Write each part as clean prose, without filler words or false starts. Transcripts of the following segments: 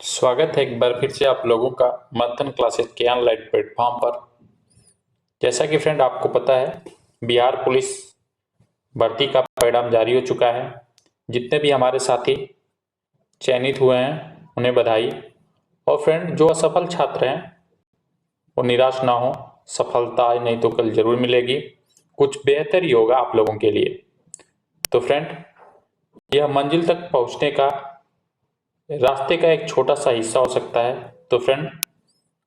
स्वागत है एक बार फिर से आप लोगों का मंथन क्लासेस के ऑनलाइन प्लेटफॉर्म पर। जैसा कि फ्रेंड आपको पता है, बिहार पुलिस भर्ती का परिणाम जारी हो चुका है। जितने भी हमारे साथी चयनित हुए हैं उन्हें बधाई। और फ्रेंड जो असफल छात्र हैं वो निराश ना हो, सफलता आज नहीं तो कल जरूर मिलेगी, कुछ बेहतर ही होगा आप लोगों के लिए। तो फ्रेंड यह मंजिल तक पहुंचने का रास्ते का एक छोटा सा हिस्सा हो सकता है। तो फ्रेंड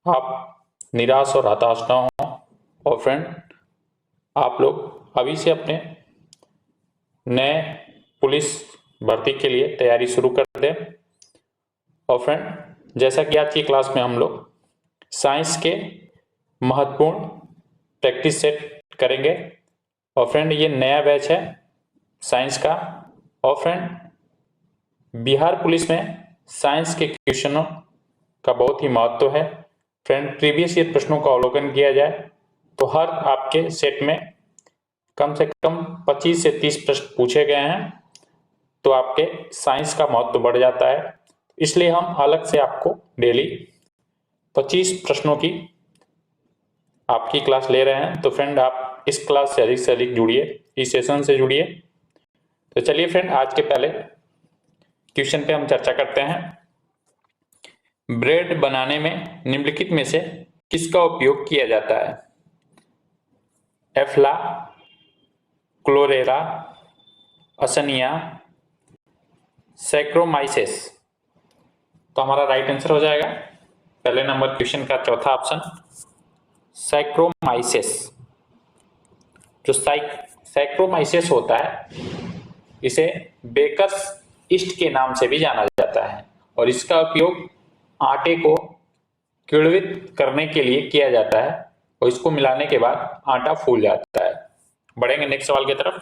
आप निराश और हताश ना हो। और फ्रेंड आप लोग अभी से अपने नए पुलिस भर्ती के लिए तैयारी शुरू कर दें। और फ्रेंड जैसा कि आज की क्लास में हम लोग साइंस के महत्वपूर्ण प्रैक्टिस सेट करेंगे। और फ्रेंड ये नया बैच है साइंस का। और फ्रेंड बिहार पुलिस में साइंस के क्वेश्चनों का बहुत ही महत्व है। फ्रेंड प्रीवियस ईयर प्रश्नों का अवलोकन किया जाए तो हर आपके सेट में कम से कम 25 से 30 प्रश्न पूछे गए हैं, तो आपके साइंस का महत्व बढ़ जाता है। इसलिए हम अलग से आपको डेली 25 प्रश्नों की आपकी क्लास ले रहे हैं। तो फ्रेंड आप इस क्लास से अधिक जुड़िए, इस सेशन से जुड़िए। तो चलिए फ्रेंड आज के पहले क्वेश्चन पे हम चर्चा करते हैं। ब्रेड बनाने में निम्नलिखित में से किसका उपयोग किया जाता है? एफ्ला, क्लोरेला, असनिया, सैक्रोमाइसेस। तो हमारा राइट आंसर हो जाएगा पहले नंबर क्वेश्चन का चौथा ऑप्शन, सैक्रोमाइसेस। जो सैक्रोमाइसेस होता है इसे बेकर्स ईस्ट के नाम से भी जाना जाता है और इसका उपयोग आटे को किण्वित करने के लिए किया जाता है और इसको मिलाने के बाद आटा फूल जाता है। बढ़ेंगे नेक्स्ट सवाल की तरफ।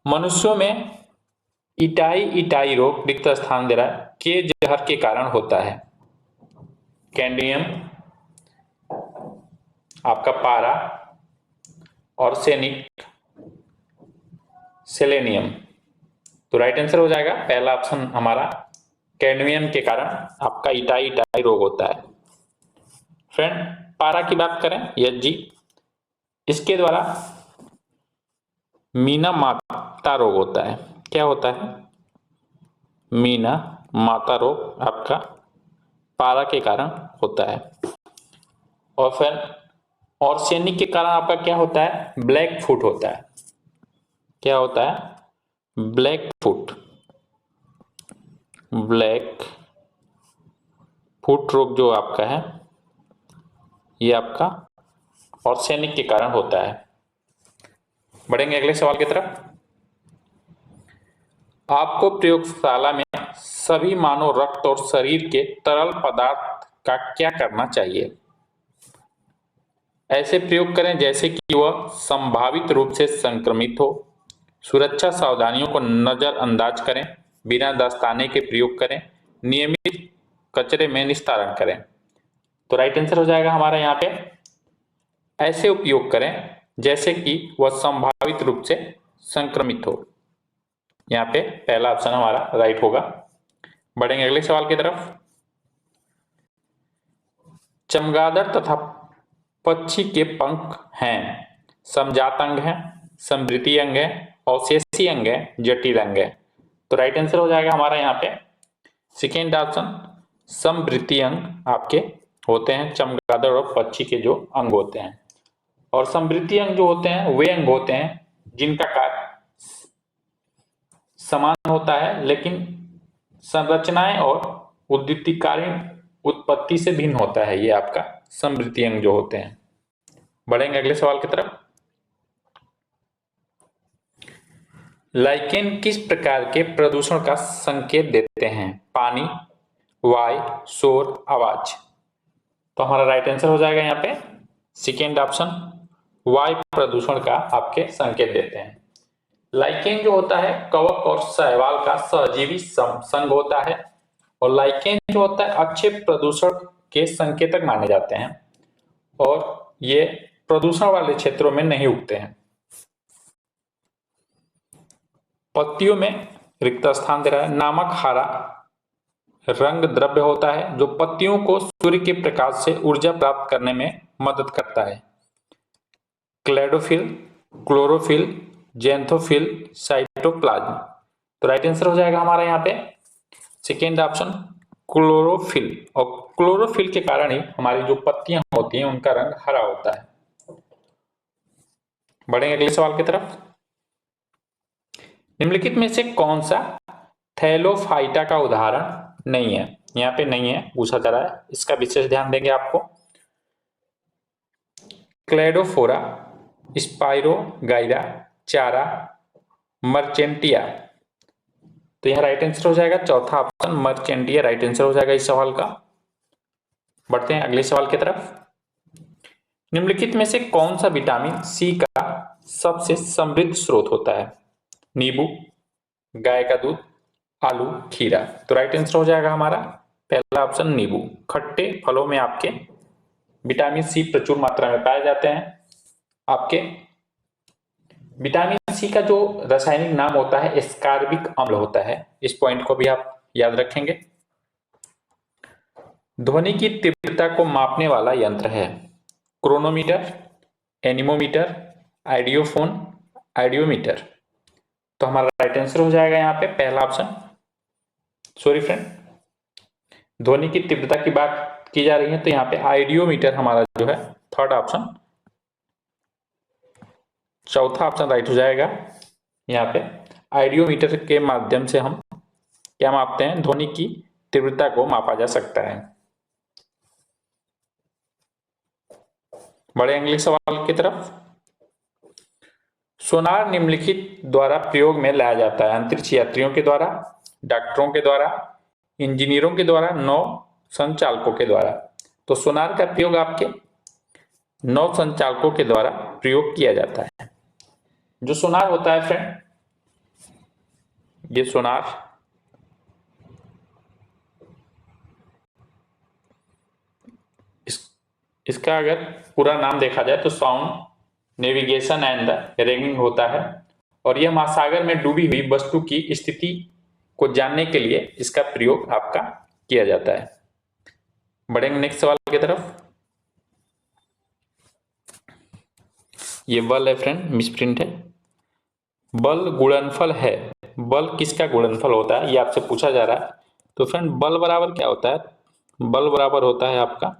मनुष्यों में इटाई रोग रिक्त स्थान दे रहा है के जहर के कारण होता है? कैडमियम, आपका पारा, आर्सेनिक, सेलेनियम। तो राइट आंसर हो जाएगा पहला ऑप्शन हमारा, कैडमियम के कारण आपका इटाई रोग होता है। फ्रेंड पारा की बात करें, यस जी, इसके द्वारा मीना माता रोग होता है। क्या होता है? मीना माता रोग आपका पारा के कारण होता है। और फिर आर्सेनिक के कारण आपका क्या होता है? ब्लैक फुट होता है। क्या होता है? ब्लैक फुट रोग जो आपका है ये आपका आर्सेनिक के कारण होता है। बढ़ेंगे अगले सवाल की तरफ। आपको प्रयोगशाला में सभी मानव रक्त और शरीर के तरल पदार्थ का क्या करना चाहिए? ऐसे प्रयोग करें जैसे कि वह संभावित रूप से संक्रमित हो, सुरक्षा सावधानियों को नजरअंदाज करें, बिना दस्ताने के प्रयोग करें, नियमित कचरे में निस्तारण करें। तो राइट आंसर हो जाएगा हमारा यहाँ पे ऐसे उपयोग करें जैसे कि वह संभावित रूप से संक्रमित हो। यहाँ पे पहला ऑप्शन हमारा राइट होगा। बढ़ेंगे अगले सवाल की तरफ। चमगादड़ तथा पक्षी के पंख हैं, समजात अंग है, समृद्धि अंग है, अवशेषी अंग है, जटिल अंग है। तो राइट आंसर हो जाएगा हमारा यहाँ पे सेकेंड ऑप्शन, समृद्धि अंग आपके होते हैं चमगादड़ और पक्षी के जो अंग होते हैं। और समृद्धि अंग जो होते हैं वे अंग होते हैं जिनका कार्य समान होता है लेकिन संरचनाएं और उद्दीपिकालीन उत्पत्ति से भिन्न होता है। ये आपका समृद्धि अंग जो होते हैं। बढ़ेंगे अगले सवाल की तरफ। लाइकेन किस प्रकार के प्रदूषण का संकेत देते हैं? पानी, वायु, शोर, आवाज। तो हमारा राइट आंसर हो जाएगा यहाँ पे सेकेंड ऑप्शन, वायु प्रदूषण का आपके संकेत देते हैं। लाइकेन जो होता है कवक और शैवाल का सहजीवी संघ होता है और लाइकेन जो होता है अच्छे प्रदूषण के संकेतक माने जाते हैं और ये प्रदूषण वाले क्षेत्रों में नहीं उगते हैं। पत्तियों में रिक्त स्थान दे रहा है, नामक हरा रंग द्रव्य होता है जो पत्तियों को सूर्य के प्रकाश से ऊर्जा प्राप्त करने में मदद करता है। क्लेडोफिल, क्लोरोफिल, जेंथोफिल, साइटोप्लाज्म। तो राइट आंसर हो जाएगा हमारा यहाँ पे सेकेंड ऑप्शन क्लोरोफिल। और क्लोरोफिल के कारण ही हमारी जो पत्तियां होती हैं उनका रंग हरा होता है। बढ़ेंगे अगले सवाल की तरफ। निम्नलिखित में से कौन सा थैलोफाइटा का उदाहरण नहीं है? यहाँ पे नहीं है पूछा जा रहा है, इसका विशेष ध्यान देंगे आपको। क्लेडोफोरा, स्पाइरोगाइरा, चारा, मर्चेंटिया। तो यह राइट आंसर हो जाएगा चौथा ऑप्शन मर्चेंटिया राइट आंसर हो जाएगा इस सवाल का। बढ़ते हैं अगले सवाल की तरफ। निम्नलिखित में से कौन सा विटामिन सी का सबसे समृद्ध स्रोत होता है? नींबू, गाय का दूध, आलू, खीरा। तो राइट आंसर हो जाएगा हमारा पहला ऑप्शन नींबू। खट्टे फलों में आपके विटामिन सी प्रचुर मात्रा में पाए जाते हैं। आपके विटामिन सी का जो रासायनिक नाम होता है एस्कॉर्बिक अम्ल होता है, इस पॉइंट को भी आप याद रखेंगे। ध्वनि की तीव्रता को मापने वाला यंत्र है क्रोनोमीटर, एनीमोमीटर, आइडियोफोन, आइडियोमीटर। तो हमारा राइट आंसर हो जाएगा यहाँ पे पहला ऑप्शन। सॉरी फ्रेंड, ध्वनि की तीव्रता की बात की जा रही है तो यहाँ पे आइडियोमीटर हमारा जो है थर्ड ऑप्शन, चौथा ऑप्शन राइट हो जाएगा। यहाँ पे आइडियोमीटर के माध्यम से हम क्या मापते हैं? ध्वनि की तीव्रता को मापा जा सकता है। बढ़े अगले सवाल की तरफ। सोनार निम्नलिखित द्वारा प्रयोग में लाया जाता है? अंतरिक्ष यात्रियों के द्वारा, डॉक्टरों के द्वारा, इंजीनियरों के द्वारा, नौ संचालकों के द्वारा। तो सोनार का प्रयोग आपके नौ संचालकों के द्वारा प्रयोग किया जाता है। जो सोनार होता है फ्रेंड, ये सोनार इसका अगर पूरा नाम देखा जाए तो sound navigation and the ragging होता है, और यह महासागर में डूबी हुई वस्तु की स्थिति को जानने के लिए इसका प्रयोग आपका किया जाता है। बढ़ेंगे नेक्स्ट सवाल की तरफ। ये बल है फ्रेंड, मिसप्रिंट है। बल गुणनफल है, बल किसका गुणनफल होता है ये आपसे पूछा जा रहा है। तो फ्रेंड बल बराबर क्या होता है? बल बराबर होता है आपका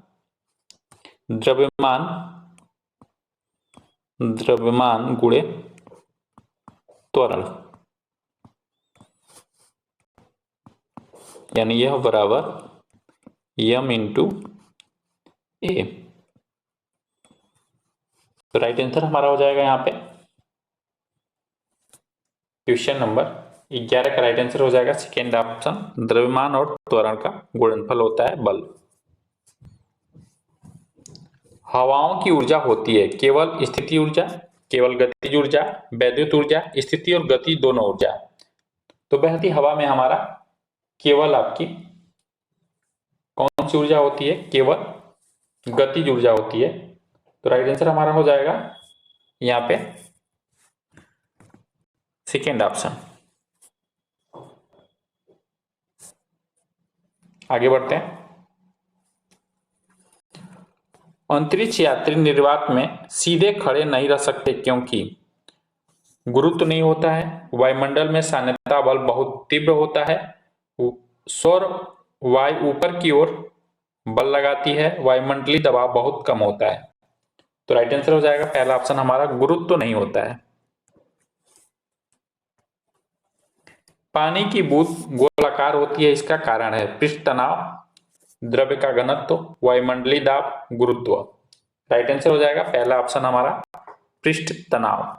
द्रव्यमान, द्रव्यमान गुणे त्वरण, यानी यह बराबर m इंटू ए। तो राइट आंसर हमारा हो जाएगा यहाँ पे क्वेश्चन नंबर 11 का राइट आंसर हो जाएगा सेकेंड ऑप्शन, द्रव्यमान और त्वरण का गुणनफल होता है बल। हवाओं की ऊर्जा होती है केवल स्थिति ऊर्जा, केवल गतिज ऊर्जा, वैद्युत ऊर्जा, स्थिति और गति दोनों ऊर्जा। तो बहती हवा में हमारा केवल आपकी कौन सी ऊर्जा होती है? केवल गतिज ऊर्जा होती है। तो राइट आंसर हमारा हो जाएगा यहाँ पे सेकेंड ऑप्शन। आगे बढ़ते हैं। अंतरिक्ष यात्री निर्वात में सीधे खड़े नहीं रह सकते क्योंकि गुरुत्व नहीं होता है, वायुमंडल में सान्यता बल बहुत तीव्र होता है, सौर वायु ऊपर की ओर बल लगाती है, वायुमंडलीय दबाव बहुत कम होता है। तो राइट आंसर हो जाएगा पहला ऑप्शन हमारा, गुरुत्व नहीं होता है। पानी की बूंद गोलाकार होती है, इसका कारण है पृष्ठ तनाव, द्रव्य का घनत्व, वायुमंडलीय दाब, गुरुत्व। राइट आंसर हो जाएगा पहला ऑप्शन हमारा पृष्ठ तनाव।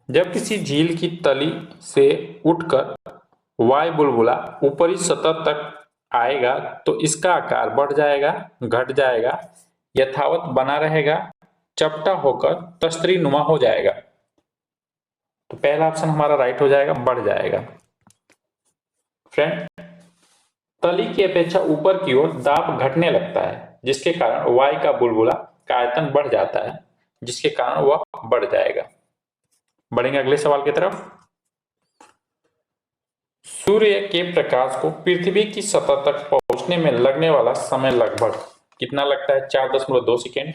जब किसी झील की तली से उठकर वायु बुलबुला ऊपरी सतह तक आएगा तो इसका आकार बढ़ जाएगा, घट जाएगा, यथावत बना रहेगा, चपटा होकर तस्तरी नुमा हो जाएगा। तो पहला ऑप्शन हमारा राइट हो जाएगा, बढ़ जाएगा। फ्रेंड तली की अपेक्षा ऊपर की ओर दाब घटने लगता है जिसके कारण वायु का बुलबुला का आयतन बढ़ जाता है, जिसके कारण वह बढ़ जाएगा। बढ़ेंगे अगले सवाल की तरफ। सूर्य के प्रकाश को पृथ्वी की सतह तक पहुंचने में लगने वाला समय लगभग कितना लगता है? 4.2 सेकेंड,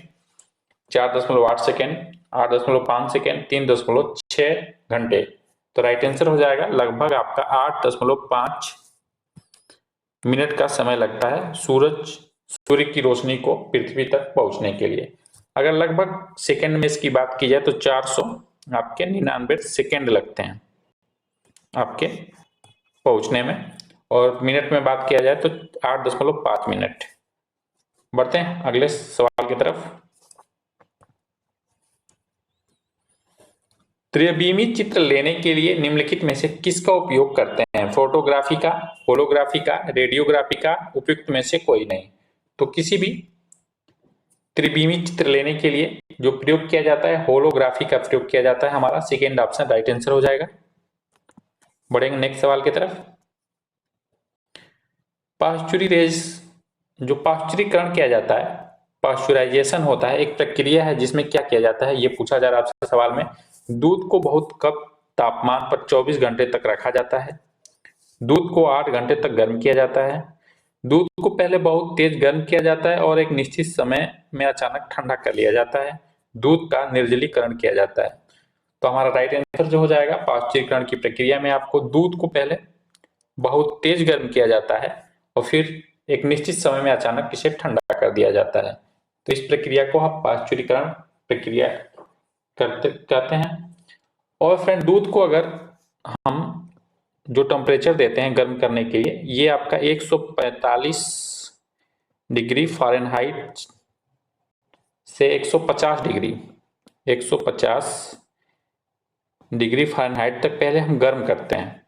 4.8 सेकेंड, 8.5 सेकेंड, 3.6 घंटे। तो राइट आंसर हो जाएगा लगभग आपका 8.5 मिनट का समय लगता है सूर्य की रोशनी को पृथ्वी तक पहुंचने के लिए। अगर लगभग सेकेंड में इसकी बात की जाए तो 499 सेकेंड लगते हैं आपके पहुंचने में, और मिनट में बात किया जाए तो 8.5 मिनट। बढ़ते हैं अगले सवाल की तरफ। त्रिविमी चित्र लेने के लिए निम्नलिखित में से किसका उपयोग करते हैं? फोटोग्राफी का, होलोग्राफी का, रेडियोग्राफी का, उपयुक्त में से कोई नहीं। तो किसी भी त्रिविमी चित्र लेने के लिए जो प्रयोग किया जाता है होलोग्राफी का प्रयोग किया जाता है। हमारा सेकेंड ऑप्शन राइट आंसर हो जाएगा। बढ़ेंगे नेक्स्ट सवाल की तरफ। जो पाश्चुरीकरण किया जाता है, पाश्चुराइजेशन होता है, एक प्रक्रिया है जिसमें क्या किया जाता है, ये पूछा जा रहा है आपसे सवाल में। दूध को बहुत कम तापमान पर 24 घंटे तक रखा जाता है। दूध को 8 घंटे तक गर्म किया जाता है। दूध को पहले बहुत तेज गर्म किया जाता है और एक निश्चित समय में अचानक ठंडा कर लिया जाता है। दूध का निर्जलीकरण किया जाता है। तो हमारा राइट आंसर जो हो जाएगा, पाश्चुरीकरण की प्रक्रिया में आपको दूध को पहले बहुत तेज गर्म किया जाता है और फिर एक निश्चित समय में अचानक इसे ठंडा कर दिया जाता है। तो इस प्रक्रिया को हम पाश्चुरीकरण प्रक्रिया कहते हैं। और फ्रेंड दूध को अगर हम जो टेम्परेचर देते हैं गर्म करने के लिए, ये आपका 145 डिग्री फ़ारेनहाइट से 150 डिग्री फ़ारेनहाइट तक पहले हम गर्म करते हैं।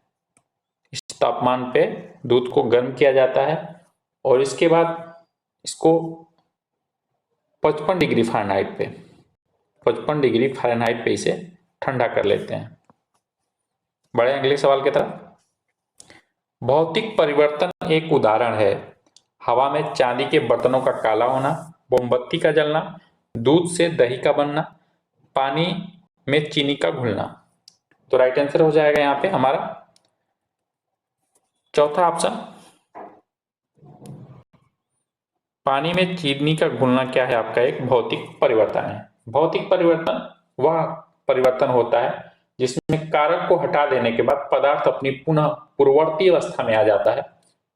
इस तापमान पे दूध को गर्म किया जाता है और इसके बाद इसको 55 डिग्री फ़ारेनहाइट पे इसे ठंडा कर लेते हैं। बढ़े अगले सवाल की तरफ। भौतिक परिवर्तन एक उदाहरण है। हवा में चांदी के बर्तनों का काला होना, मोमबत्ती का जलना, दूध से दही का बनना, पानी में चीनी का घुलना। तो राइट आंसर हो जाएगा यहाँ पे हमारा चौथा ऑप्शन। पानी में चीनी का घुलना क्या है? आपका एक भौतिक परिवर्तन है। भौतिक परिवर्तन वह परिवर्तन होता है जिसमें कारक को हटा देने के बाद पदार्थ अपनी पुनः पूर्ववर्ती अवस्था में आ जाता है।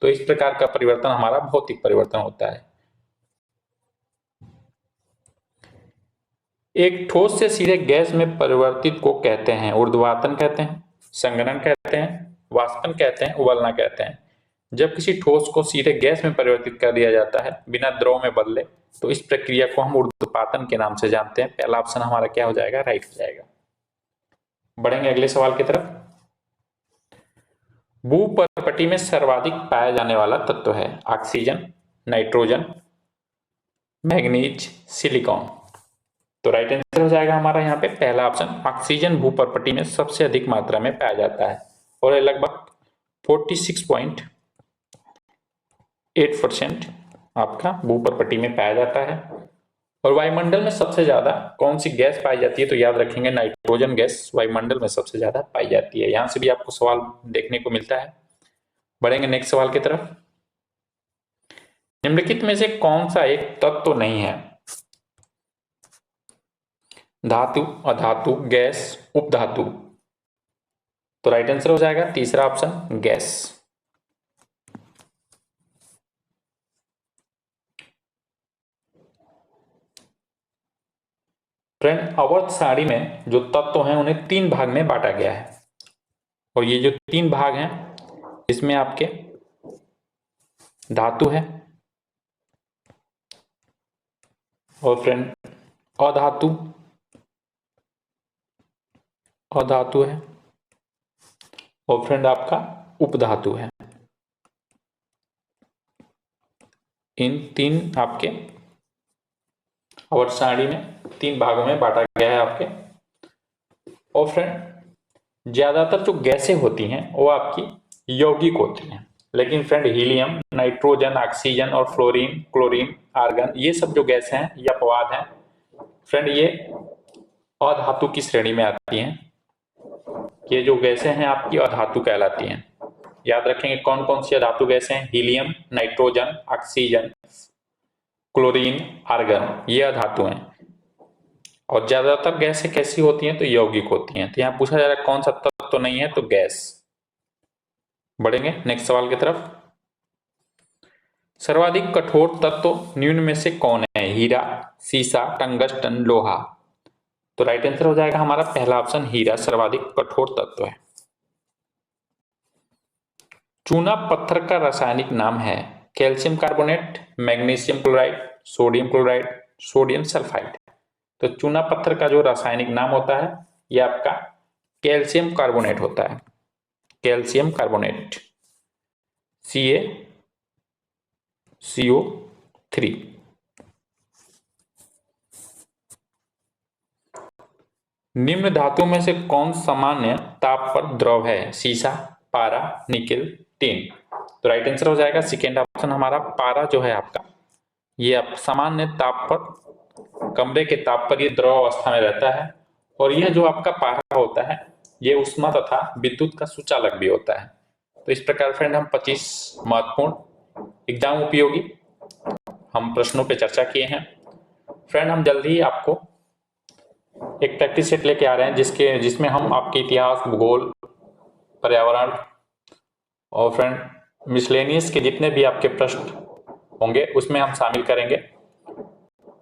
तो इस प्रकार का परिवर्तन हमारा भौतिक परिवर्तन होता है। एक ठोस से सीधे गैस में परिवर्तित को कहते हैं ऊर्ध्वतापन कहते हैं, संघनन कहते हैं, वाष्पन कहते हैं, उबलना कहते हैं। जब किसी ठोस को सीधे गैस में परिवर्तित कर दिया जाता है बिना द्रव में बदले, तो इस प्रक्रिया को हम ऊर्ध्वतापन के नाम से जानते हैं। पहला ऑप्शन हमारा क्या हो जाएगा? राइट हो जाएगा। बढ़ेंगे अगले सवाल की तरफ। भूपर्पटी में सर्वाधिक पाया जाने वाला तत्व है ऑक्सीजन, नाइट्रोजन, मैग्नीज, सिलिकॉन। तो राइट आंसर हो जाएगा हमारा यहाँ पे पहला ऑप्शन। ऑक्सीजन भूपर्पटी में सबसे अधिक मात्रा में पाया जाता है और ये लगभग 46.8% आपका भूपर्पटी में पाया जाता है। और वायुमंडल में सबसे ज्यादा कौन सी गैस पाई जाती है? तो याद रखेंगे नाइट्रोजन गैस वायुमंडल में सबसे ज्यादा पाई जाती है। यहां से भी आपको सवाल देखने को मिलता है। बढ़ेंगे नेक्स्ट सवाल की तरफ। निम्नलिखित में से कौन सा एक तत्व नहीं है? धातु, अधातु, गैस, उपधातु। तो राइट आंसर हो जाएगा तीसरा ऑप्शन गैस। फ्रेंड अवध सारणी में जो तत्व हैं उन्हें 3 भाग में बांटा गया है और ये जो 3 भाग हैं इसमें आपके धातु है और फ्रेंड अधातु है और फ्रेंड आपका उपधातु है। इन 3 आपके अवध सारणी में 3 भागों में बांटा गया है आपके। और फ्रेंड ज्यादातर जो गैसें होती हैं वो आपकी यौगिक होती हैं, लेकिन फ्रेंड हीलियम, नाइट्रोजन, ऑक्सीजन और फ्लोरीन, क्लोरीन, आर्गन, ये सब जो गैस हैं या अपवाद हैं फ्रेंड, ये अधातु की श्रेणी में आती हैं। ये जो गैसें हैं आपकी अधातु कहलाती हैं। याद रखेंगे कौन कौन सी धातु गैसें हैं, helium, nitrogen, oxygen, chlorine, argon, ये धातु हैं। और ज्यादातर गैसें कैसी होती हैं, तो यौगिक होती हैं। तो यहाँ पूछा जा रहा है कौन सा तत्व तो नहीं है, तो गैस। बढ़ेंगे नेक्स्ट सवाल की तरफ। सर्वाधिक कठोर तत्व निम्न में से कौन है, हीरा, सीसा, टंगस्टन, लोहा। तो राइट आंसर हो जाएगा हमारा पहला ऑप्शन, हीरा सर्वाधिक कठोर तत्व है। चूना पत्थर का रासायनिक नाम है, calcium carbonate, magnesium chloride, sodium chloride, sodium sulphide. तो चूना पत्थर का जो रासायनिक नाम होता है यह आपका कैल्शियम कार्बोनेट होता है, कैल्शियम कार्बोनेट, CaCO3। निम्न धातुओं में से कौन सामान्य ताप पर द्रव है, सीसा, पारा, निकेल, टिन। तो राइट आंसर हो जाएगा सेकेंड ऑप्शन हमारा, पारा जो है आपका ये आप सामान्य ताप पर, कमरे के ताप पर ये द्रव अवस्था में रहता है। और यह जो आपका पारा होता है ये उष्मा तथा विद्युत का सुचालक भी होता है। तो इस प्रकार फ्रेंड हम 25 महत्वपूर्ण एग्जाम उपयोगी हम प्रश्नों पे चर्चा किए हैं। फ्रेंड हम जल्दी ही आपको एक प्रैक्टिस सेट लेके आ रहे हैं जिसमें हम आपके इतिहास, भूगोल, पर्यावरण और फ्रेंड मिसलेनियस के जितने भी आपके प्रश्न होंगे उसमें हम शामिल करेंगे।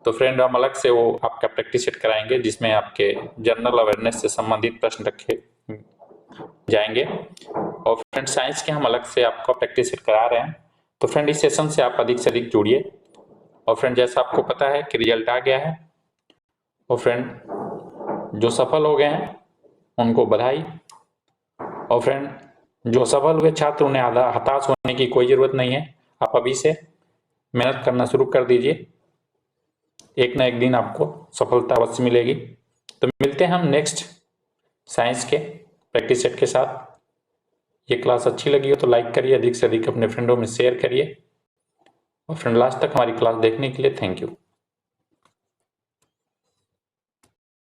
तो फ्रेंड हम अलग से वो आपका प्रैक्टिस सेट कराएंगे जिसमें आपके जनरल अवेयरनेस से संबंधित प्रश्न रखे जाएंगे। और फ्रेंड साइंस के हम अलग से आपको प्रैक्टिस सेट करा रहे हैं। तो फ्रेंड इस सेशन से आप अधिक से अधिक जुड़िए। और फ्रेंड जैसा आपको पता है कि रिजल्ट आ गया है, और फ्रेंड जो सफल हो गए हैं उनको बधाई। और फ्रेंड जो सफल हुए छात्र उन्हें हताश होने की कोई जरूरत नहीं है। आप अभी से मेहनत करना शुरू कर दीजिए, एक ना एक दिन आपको सफलता अवश्य मिलेगी। तो मिलते हैं हम नेक्स्ट साइंस के प्रैक्टिस सेट के साथ। ये क्लास अच्छी लगी हो तो लाइक करिए, अधिक से अधिक अपने फ्रेंडों में शेयर करिए। और फ्रेंड लास्ट तक हमारी क्लास देखने के लिए थैंक यू।